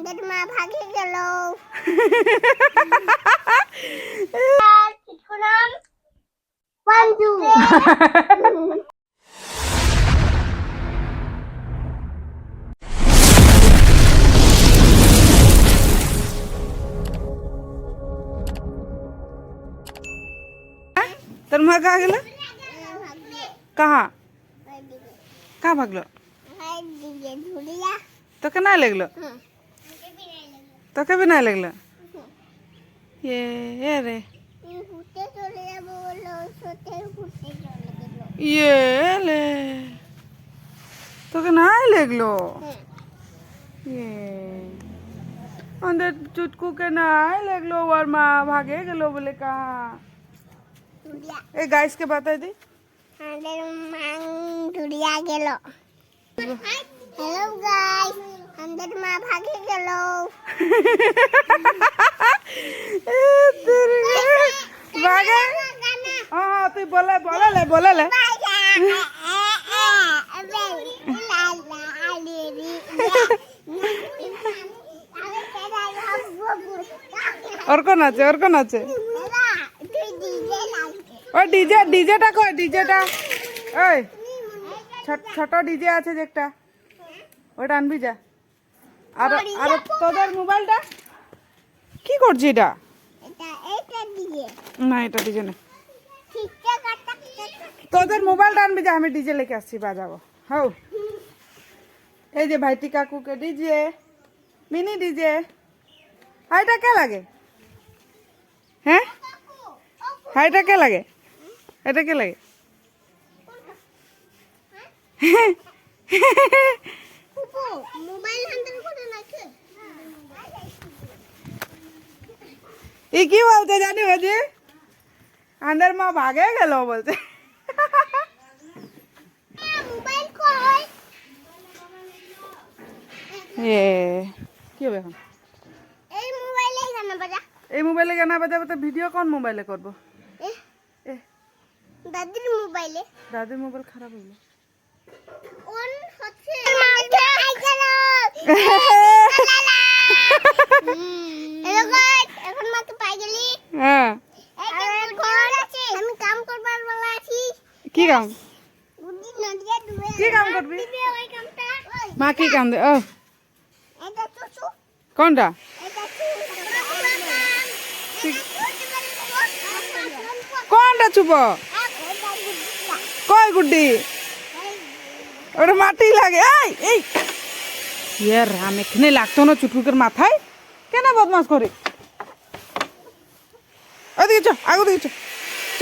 আমাদের মা ভাগে গেল। নাম পাঞ্জু। তোর মা कहाँ गेल? कहाँ कहाँ भागलो? तो के ना लगलो? तो के भी ना लगलो? ये रे ये ले तो के ना लगलो? ये अंदर चुटकू के ना लगलो और माँ भागे गेलो बोले कहाँ? ए गाइस के बता दी टुरिया गेलो। हेलो गाइस, हमদের মা ভাগে গেল। भागे हाँ तू बोले ले और कौन আছে ও ডিজেটা কই ডিজেটা ওই ছোট ডিজে আছে যে একটা ওটা আনবি যা আর আর তোদের মোবাইলটা কি করছিস এটা না এটা ডিজে না তোদের মোবাইলটা আনবি যা আমি ডিজে লেকে আসছি বাজাবো হও এই যে ভাইটি কাকুকে ডিজে মিনি ডিজে হাইটা কে লাগে হ্যাঁ হাইটা কে লাগে এটা কে লাগে ये की बोलते जानी बजे अंदर माँ भागे गलो बोलते ये কি হবে এখন এই মোবাইলে গানা বাজাবো তো ভিডিও কোন মোবাইলে করব দাদির মোবাইলে দাদির মোবাইল খারাপ হইলো অন হচ্ছে মাঠে গেল। হ্যালো গাইস, এখন মাকে পাই গেলি। হ্যাঁ আমি কাম করবার বলা আছি। কি কাম বুদ্ধি নদিয়া ডুবে কি কাম করবি ওই কামটা মা কি কাম দে ও এটা চুচু কোনটা এটা কোনটা চুপ কই গুড্ডি ওটা মাটি লাগে এই ইয়ার রাম এখানে লাগতো না চুটকুকের মাথায় কেন বদমাস করে ওদিকে চ আগো দিকে চ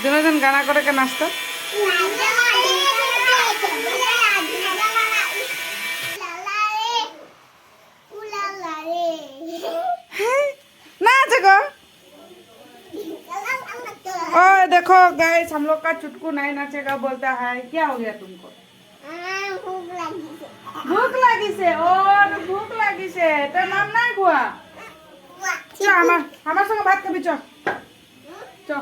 দুজন গানা করে কে নাচতো नाच गो ओए देखो गाइस हम लोग का चुटकू नहीं नाचेगा बोलता है क्या हो गया तुमको भूख लगी से और भूख लगी से तो नाम नहीं हुआ चल हमार संग भात कभी चल चल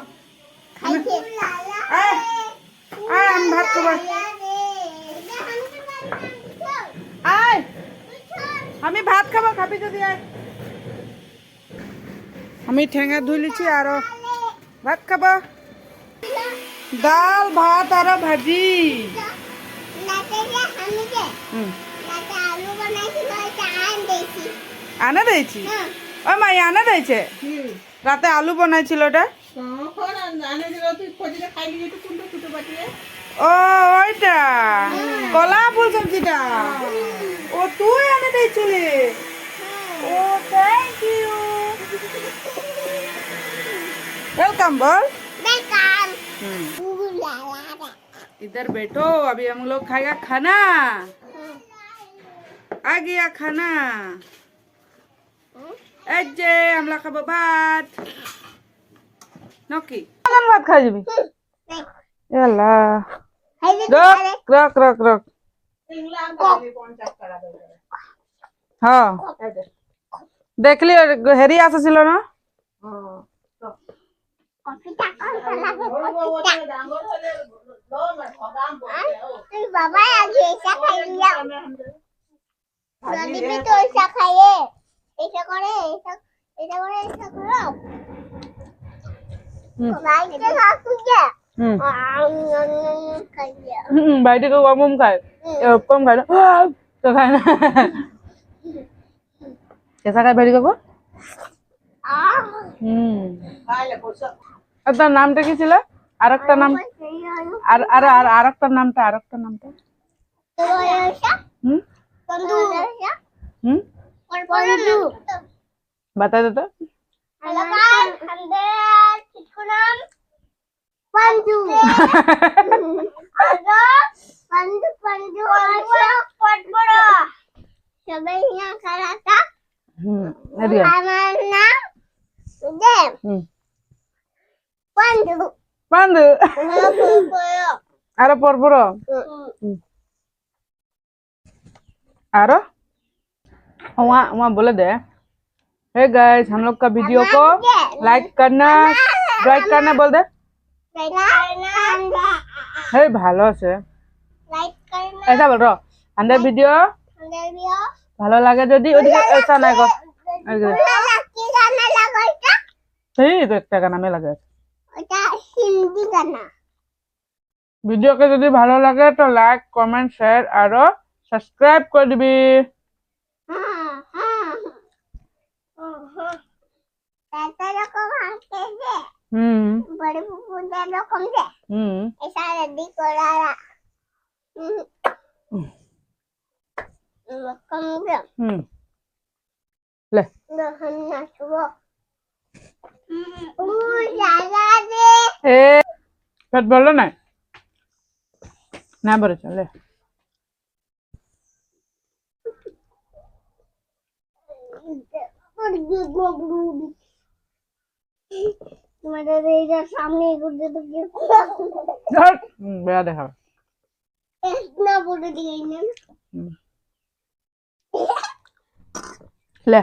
आए हम भात खाबो आए আমি ভাত খাবো খাবি যদি আয় আমি ঠেঙ্গা ধুই লিছি আর ভাত খাবো ডাল ভাত আর ভাজি আনা দিয়েছি ও মাই আনা দিয়েছে রাতে আলু বানাইছিল ওটা ও ওইটা কলা ফুল সবজিটা ও তুই এনে দিয়েছিলি ও থ্যাংক ইউ वेलकम बोल इधर बैठो अभी हम लोग खाएगा खाना आ गया खाना एजे हम लोग खाबो भात नकी भात खा जीबी याला रख हाँ देख ली हेरी आसिल ना बाबा आगे ऐसा खाई लिया দিবি তো এটা খাইয়ে এটা করে এটা করে এটা করো বাইকে খাচ্ছি যে খাইয়া বাইরে কেউ কম খায় কম খায় না তো খায় না কেসা খায় বাইরে কাকু আর তার নামটা কি ছিল আর একটা নাম আর আর আর আরেকটার নামটা হুম হুম বাতা দে তো हेलो गाइस हमদের কিছু নাম পঞ্জু আরো পঞ্জু পটবড় সবাই না খারাটা এদিকে আমার নাম দে পঞ্জু পান্দু আরো পরপর आरो वहाँ वहाँ बोले दे हे गाइस हम लोग का वीडियो को लाइक करना बोल दे हे ভালো আছে লাইক করনা ऐसा बोल रहा अंदर वीडियो ভালো লাগে যদি ওদিকে ऐसा না গো কি গানা লাগাইতা সেই তো একটা গানা মে লাগে ওটা হিন্দি গানা ভিডিওকে যদি ভালো লাগে তো লাইক কমেন্ট শেয়ার আর সাবস্ক্রাইব করে দিবি তাতে রকম হাসতে দে বড় পুপুদের রকম দে এসা রেডি করারা রকম দে ले हम नाचबो ও জায়গা দে ए পেট বললো না না বলে চলে তোমাদের এই যে সামনে ঘুরতে তো কি বেয়া দেখা না বলে দিই না ले